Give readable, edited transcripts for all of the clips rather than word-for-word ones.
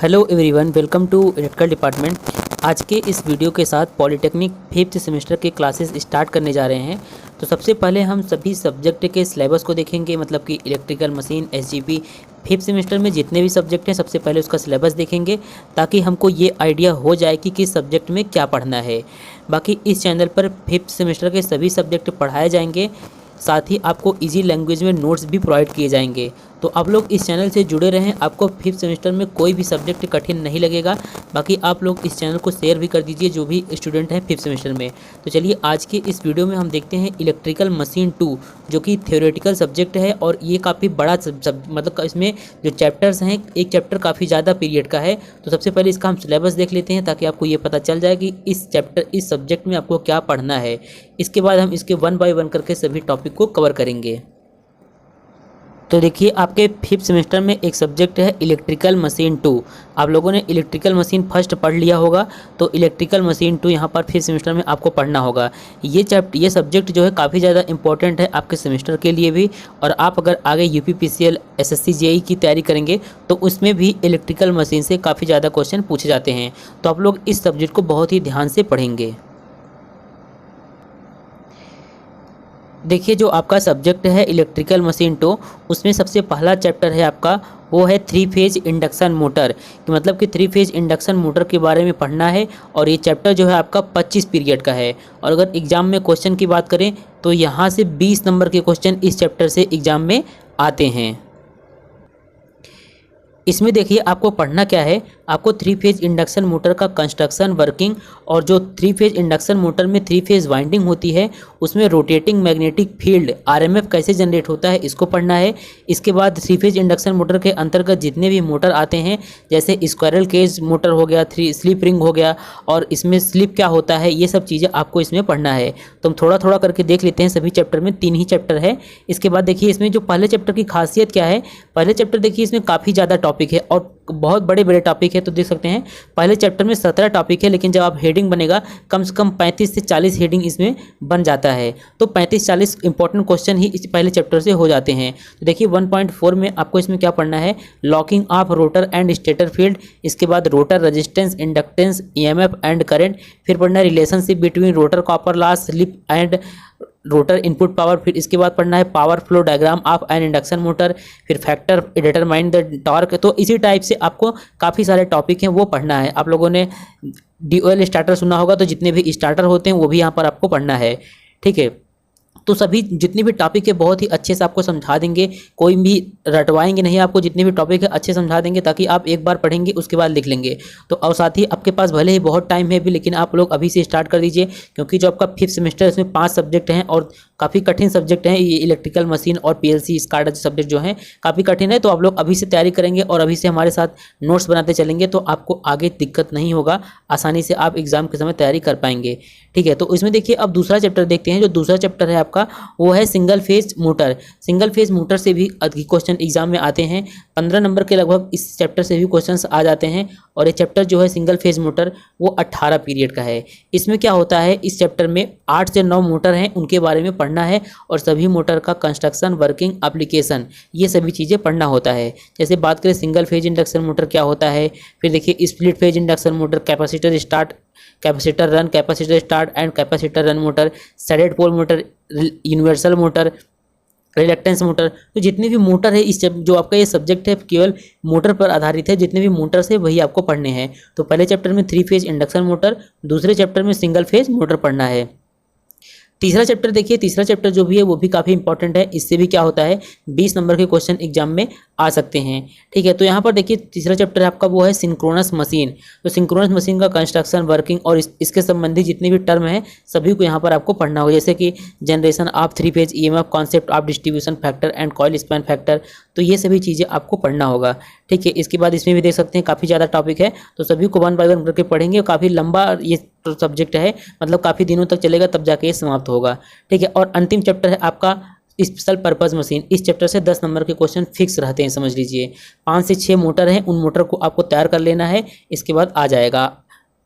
Hello everyone, welcome to electrical department. आज के इस वीडियो के साथ पॉलिटेक्निक फिफ्थ सेमेस्टर के क्लासेस स्टार्ट करने जा रहे हैं। तो सबसे पहले हम सभी सब्जेक्ट के सिलेबस को देखेंगे, मतलब कि electrical machine, SGP fifth semester में जितने भी सब्जेक्ट हैं सबसे पहले उसका सिलेबस देखेंगे, ताकि हमको ये आइडिया हो जाए कि किस सब्जेक्ट में क्या पढ़ना है। बाकी इस चैनल पर फिफ्थ सेमेस्टर के सभी सब्जेक्ट पढ़ाए जाएंगे, साथ ही आपको इजी लैंग्वेज में नोट्स भी प्रोवाइड किए जाएंगे। तो आप लोग इस चैनल से जुड़े रहें, आपको फिफ्थ सेमेस्टर में कोई भी सब्जेक्ट कठिन नहीं लगेगा। बाकी आप लोग इस चैनल को शेयर भी कर दीजिए जो भी स्टूडेंट हैं फिफ्थ सेमेस्टर में। तो चलिए आज के इस वीडियो में हम देखते हैं इलेक्ट्रिकल मशीन 2, जो कि थ्योरेटिकल सब्जेक्ट है और ये काफ़ी बड़ा मतलब इसमें जो चैप्टर्स हैं, एक चैप्टर काफ़ी ज़्यादा पीरियड का है। तो सबसे पहले इसका हम सिलेबस देख लेते हैं, ताकि आपको ये पता चल जाए कि इस सब्जेक्ट में आपको क्या पढ़ना है। इसके बाद हम इसके 1 बाय 1 करके सभी टॉपिक को कवर करेंगे। तो देखिए, आपके फिफ्थ सेमेस्टर में एक सब्जेक्ट है इलेक्ट्रिकल मशीन 2। आप लोगों ने इलेक्ट्रिकल मशीन फर्स्ट पढ़ लिया होगा, तो इलेक्ट्रिकल मशीन 2 यहाँ पर फिफ्थ सेमेस्टर में आपको पढ़ना होगा। ये सब्जेक्ट जो है काफ़ी ज़्यादा इंपॉर्टेंट है आपके सेमेस्टर के लिए भी। और आप अगर आगे यूपीपीसीएल, एसएससी, जेईई की तैयारी करेंगे तो उसमें भी इलेक्ट्रिकल मशीन से काफ़ी ज़्यादा क्वेश्चन पूछे जाते हैं। तो आप लोग इस सब्जेक्ट को बहुत ही ध्यान से पढ़ेंगे। देखिए, जो आपका सब्जेक्ट है इलेक्ट्रिकल मशीन 2, उसमें सबसे पहला चैप्टर है आपका, वो है 3 फेज इंडक्शन मोटर। कि मतलब कि 3 फेज इंडक्शन मोटर के बारे में पढ़ना है। और ये चैप्टर जो है आपका 25 पीरियड का है। और अगर एग्ज़ाम में क्वेश्चन की बात करें तो यहाँ से 20 नंबर के क्वेश्चन इस चैप्टर से एग्ज़ाम में आते हैं। इसमें देखिए आपको पढ़ना क्या है, आपको 3 फेज इंडक्शन मोटर का कंस्ट्रक्शन, वर्किंग, और जो 3 फेज इंडक्शन मोटर में 3 फेज वाइंडिंग होती है उसमें रोटेटिंग मैग्नेटिक फील्ड आरएमएफ कैसे जनरेट होता है, इसको पढ़ना है। इसके बाद 3 फेज इंडक्शन मोटर के अंतर्गत जितने भी मोटर आते हैं, जैसे स्क्वायरल केज मोटर हो गया, 3 स्लिप रिंग हो गया, और इसमें स्लिप क्या होता है, ये सब चीज़ें आपको इसमें पढ़ना है। तो हम थोड़ा थोड़ा करके देख लेते हैं। सभी चैप्टर में 3 ही चैप्टर है। इसके बाद देखिए इसमें जो पहले चैप्टर की खासियत क्या है। पहले चैप्टर देखिए इसमें काफ़ी ज़्यादा टॉपिक है और बहुत बड़े बड़े टॉपिक है। तो देख सकते हैं पहले चैप्टर में 17 टॉपिक है, लेकिन जब आप हेडिंग बनेगा कम से कम 35 से 40 हेडिंग इसमें बन जाता है। तो 35-40 इंपॉर्टेंट क्वेश्चन ही इस पहले चैप्टर से हो जाते हैं। तो देखिए 1.4 में आपको इसमें क्या पढ़ना है, locking of rotor and stator field. इसके बाद rotor resistance, inductance, EMF and current. फिर पढ़ना है relationship between rotor copper loss, slip and rotor input power. फिर इसके बाद पढ़ना है power flow diagram of N induction motor. फिर फैक्टर डिटरमाइन द टॉर्क। तो इसी टाइप से आपको काफ़ी सारे टॉपिक हैं वो पढ़ना है। आप लोगों ने डीओएल स्टार्टर सुना होगा, तो जितने भी स्टार्टर होते हैं वो भी यहाँ पर आपको पढ़ना है। ठीक है, तो सभी जितने भी टॉपिक है बहुत ही अच्छे से आपको समझा देंगे, कोई भी रटवाएंगे नहीं आपको। जितने भी टॉपिक है अच्छे समझा देंगे, ताकि आप एक बार पढ़ेंगे उसके बाद लिख लेंगे। तो और साथ ही आपके पास भले ही बहुत टाइम है अभी, लेकिन आप लोग अभी से स्टार्ट कर दीजिए, क्योंकि जो आपका फिफ्थ सेमेस्टर है इसमें 5 सब्जेक्ट हैं और काफ़ी कठिन सब्जेक्ट हैं। ये इलेक्ट्रिकल मशीन और पीएलसी, स्काडा सब्जेक्ट जो हैं काफ़ी कठिन है। तो आप लोग अभी से तैयारी करेंगे और अभी से हमारे साथ नोट्स बनाते चलेंगे, तो आपको आगे दिक्कत नहीं होगा, आसानी से आप एग्जाम के समय तैयारी कर पाएंगे। ठीक है, तो इसमें देखिए अब दूसरा चैप्टर देखते हैं। जो दूसरा चैप्टर है आपका वो है single phase motor. Single phase motor से भी अधिक क्वेश्चन एग्जाम में आते हैं। 15 नंबर के लगभग इस चैप्टर से भी क्वेश्चंस आ जाते हैं। और ये चैप्टर जो है सिंगल फेज मोटर वो 18 पीरियड का है। इसमें क्या होता है, इस चैप्टर में 8 से 9 मोटर हैं, उनके बारे में पढ़ना है। और सभी मोटर का कंस्ट्रक्शन, वर्किंग, एप्लीकेशन, ये सभी चीज़ें पढ़ना होता है। जैसे बात करें सिंगल फेज इंडक्शन मोटर क्या होता है, फिर देखिए split phase induction motor, capacitor start, capacitor run, capacitor start and capacitor run motor, shaded pole motor, universal motor, reluctance motor. तो जितने भी मोटर है इस जो आपका ये सब्जेक्ट है केवल मोटर पर आधारित है। जितने भी मोटर्स है वही आपको पढ़ने हैं। तो पहले चैप्टर में 3 फेज इंडक्शन मोटर, दूसरे चैप्टर में सिंगल फेज मोटर पढ़ना है। तीसरा चैप्टर देखिए, तीसरा चैप्टर जो भी है वो भी काफ़ी इंपॉर्टेंट है। इससे भी क्या होता है 20 नंबर के क्वेश्चन एग्जाम में आ सकते हैं। ठीक है, तो यहाँ पर देखिए तीसरा चैप्टर आपका वो है सिंक्रोनस मशीन। तो सिंक्रोनस मशीन का कंस्ट्रक्शन, वर्किंग और इसके संबंधी जितने भी टर्म है सभी को यहाँ पर आपको पढ़ना होगा। जैसे कि generation of 3 phase EMF, concept of distribution factor and coil span factor. तो ये सभी चीज़ें आपको पढ़ना होगा। ठीक है, इसके बाद इसमें भी देख सकते हैं काफ़ी ज़्यादा टॉपिक है, तो सभी को 1 बाय 1 करके पढ़ेंगे। काफ़ी लंबा ये सब्जेक्ट है, मतलब काफ़ी दिनों तक चलेगा, तब जाके ये समाप्त होगा। ठीक है, और अंतिम चैप्टर है आपका स्पेशल पर्पस मशीन। इस चैप्टर से 10 नंबर के क्वेश्चन फिक्स रहते हैं, समझ लीजिए। 5 से 6 मोटर हैं, उन मोटर को आपको तैयार कर लेना है, इसके बाद आ जाएगा।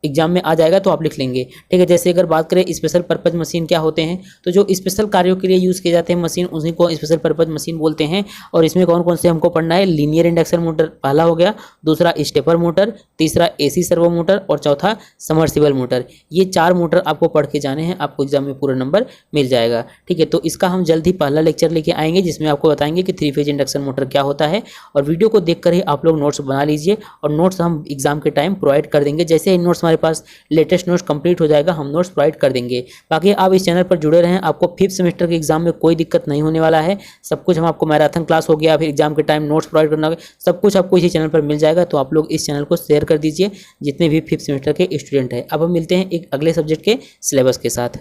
एग्जाम में आ जाएगा तो आप लिख लेंगे। ठीक है, जैसे अगर बात करें स्पेशल पर्पज मशीन क्या होते हैं, तो जो स्पेशल कार्यों के लिए यूज़ किए जाते हैं मशीन उन्हीं को स्पेशल पर्पज मशीन बोलते हैं। और इसमें कौन कौन से हमको पढ़ना है, लीनियर इंडक्शन मोटर पहला हो गया, दूसरा स्टेपर मोटर, तीसरा एसी सर्वो मोटर और चौथा समर्सिबल मोटर। ये 4 मोटर आपको पढ़ के जाने हैं, आपको एग्जाम में पूरा नंबर मिल जाएगा। ठीक है, तो इसका हम जल्द ही पहला लेक्चर लेके आएंगे जिसमें आपको बताएंगे कि 3 फेज इंडक्शन मोटर क्या होता है। और वीडियो को देखकर ही आप लोग नोट्स बना लीजिए और नोट्स हम एग्जाम के टाइम प्रोवाइड कर देंगे। जैसे ही नोट्स हमारे पास लेटेस्ट नोट्स कंप्लीट हो जाएगा हम नोट्स प्रोवाइड कर देंगे। बाकी आप इस चैनल पर जुड़े रहें, आपको 5th सेमेस्टर के एग्जाम में कोई दिक्कत नहीं होने वाला है। सब कुछ हम आपको मैराथन क्लास हो गया, फिर एग्जाम के टाइम नोट्स प्रोवाइड करना होगा, सब कुछ आपको इसी चैनल पर मिल जाएगा। तो आप लोग इस चैनल को शेयर कर दीजिए जितने भी 5th सेमेस्टर के स्टूडेंट हैं। अब हम मिलते हैं एक अगले सब्जेक्ट के सिलेबस के साथ।